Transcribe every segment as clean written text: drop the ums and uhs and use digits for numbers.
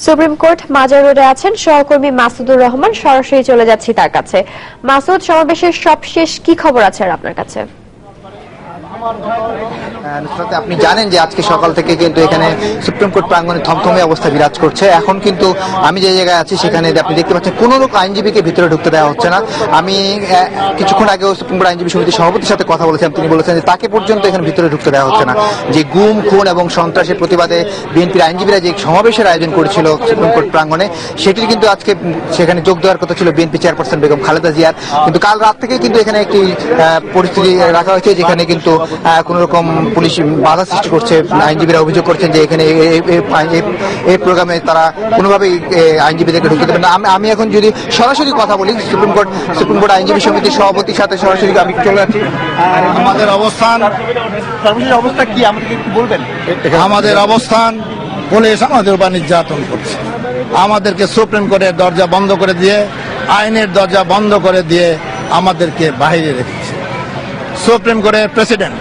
Supreme court মাজার রোডে আছেন সহকর্মী মাসুদুর রহমান। সরাসরি চলে যাচ্ছি তার কাছে। মাসুদ, সমাবেশের সবশেষ কি খবর আছে আপনার কাছে? আপনি জানেন যে আজকে সকাল থেকে কিন্তু এখানে সুপ্রিম কোর্ট প্রাঙ্গণে থমথমে অবস্থা বিরাজ করছে। এখন কিন্তু আমি যে জায়গায় আছি সেখানে আপনি দেখতে পাচ্ছেন কোন লোক আইনজীবীকে ভিতরে ঢুকতে দেওয়া হচ্ছে না। আমি কিছুক্ষণ আগেও সুপ্রিম কোর্ট আইনজীবী সমিতির সভাপতির সাথে কথা বলেছিলাম, তিনি বলেছেন যে তাকে পর্যন্ত এখানে ভিতরে ঢুকতে দেওয়া হচ্ছে না। যে গুম খুন এবং সন্ত্রাসের প্রতিবাদে বিএনপির আইনজীবীরা যে সমাবেশের আয়োজন করেছিল সুপ্রিম কোর্ট প্রাঙ্গণে, সেটির কিন্তু আজকে সেখানে যোগ দেওয়ার কথা ছিল বিএনপি চেয়ারপারসন বেগম খালেদা জিয়ার। কিন্তু কাল রাত থেকে কিন্তু এখানে একটি পরিস্থিতি রাখা হয়েছে যেখানে কিন্তু কোন রকম পুলিশ বাধা সৃষ্টি করছে। আইনজীবীরা অভিযোগ করছেন যে এখানে এই প্রোগ্রামে তারা কোনোভাবেই আইনজীবীদেরকে ঢুকতে দেবেন না। আমি এখন যদি সরাসরি কথা বলি সুপ্রিম কোর্ট আইনজীবী সমিতির সভাপতির সাথে সরাসরি আমি চলে যাচ্ছি। আমাদের অবস্থান সর্বশেষ অবস্থা কি আমাদেরকে একটু বলবেন? আমাদের অবস্থান, পুলিশ আমাদের উপর নির্যাতন করছে। আমাদেরকে সুপ্রিম কোর্টের দরজা বন্ধ করে দিয়ে, আইনের দরজা বন্ধ করে দিয়ে আমাদেরকে বাইরে রেখেছে। সুপ্রিম কোর্টের প্রেসিডেন্ট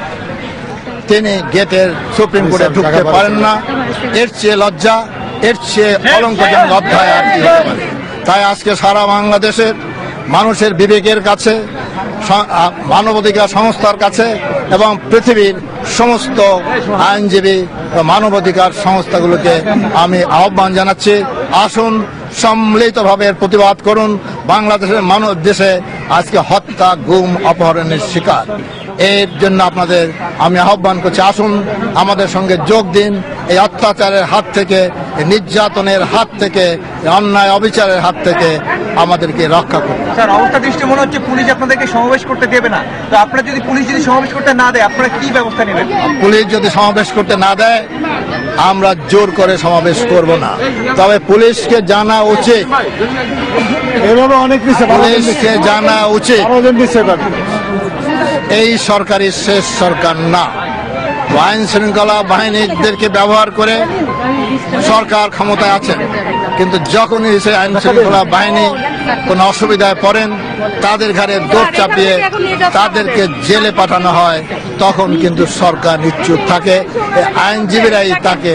তিনি গেটের সুপ্রিম কোর্টে ঢুকতে পারেন না। এর চেয়ে লজ্জা, এর চেয়ে কলঙ্কজনক অধ্যায় আর কি হতে পারে? তাই আজকে সারা বাংলাদেশের মানুষের বিবেকের কাছে, মানবাধিকার সংস্থার কাছে এবং পৃথিবীর সমস্ত আইনজীবী মানবাধিকার সংস্থাগুলোকে আমি আহ্বান জানাচ্ছি, আসুন সম্মিলিতভাবে প্রতিবাদ করুন। বাংলাদেশের দেশে আজকে হত্যা, গুম, অপহরণের শিকার। এর জন্য আপনাদের আমি আহ্বান করছি, আসুন আমাদের সঙ্গে যোগ দিন। এই অত্যাচারের হাত থেকে, নির্যাতনের হাত থেকে, অন্যায় অবিচারের হাত থেকে আমাদেরকে রক্ষা করুন। স্যার, অবস্থা দৃষ্টি মনে হচ্ছে পুলিশ আপনাদেরকে সমাবেশ করতে দেবে না। তো আপনারা যদি পুলিশ যদি সমাবেশ করতে না দেয়, আপনারা কি ব্যবস্থা নেবেন? পুলিশ যদি সমাবেশ করতে না দেয়, আমরা জোর করে সমাবেশ করব না। তবে পুলিশকে জানা উচিত, পুলিশকে জানা উচিত এই সরকারি শেষ সরকার না। আইন শৃঙ্খলা বাহিনীদেরকে ব্যবহার করে সরকার ক্ষমতায় আছেন, কিন্তু যখনই সে আইন শৃঙ্খলা বাহিনী কোনো অসুবিধায় পড়েন, তাদের ঘাড়ে দৌড় চাপিয়ে তাদেরকে জেলে পাঠানো হয়, তখন কিন্তু সরকার নিশ্চুপ থাকে। আইনজীবীরাই তাকে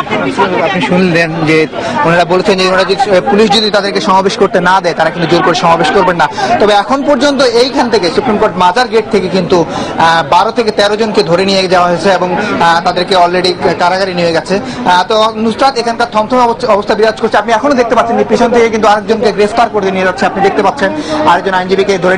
আপনি শুনলেন যে ওনারা বলেছেন যে ওনারা পুলিশ যদি তাদেরকে সমাবেশ করতে না দেয়, তারা কিন্তু জোর করে সমাবেশ করবেন না। তবে এখন পর্যন্ত এইখান থেকে সুপ্রিম কোর্ট মাজার গেট থেকে কিন্তু 12 থেকে 13 জনকে ধরে নিয়ে যাওয়া হয়েছে এবং তাদেরকে অলরেডি কারাগারে নিয়ে গেছে। তো নুসরাত, এখানকার থমথমে অবস্থা বিরাজ করছে। আপনি এখনো দেখতে পাচ্ছেন যে পিছন থেকে কিন্তু আরেকজনকে গ্রেফতার করে নিয়ে যাচ্ছে। আপনি দেখতে পাচ্ছেন আরেকজন আইনজীবীকে ধরে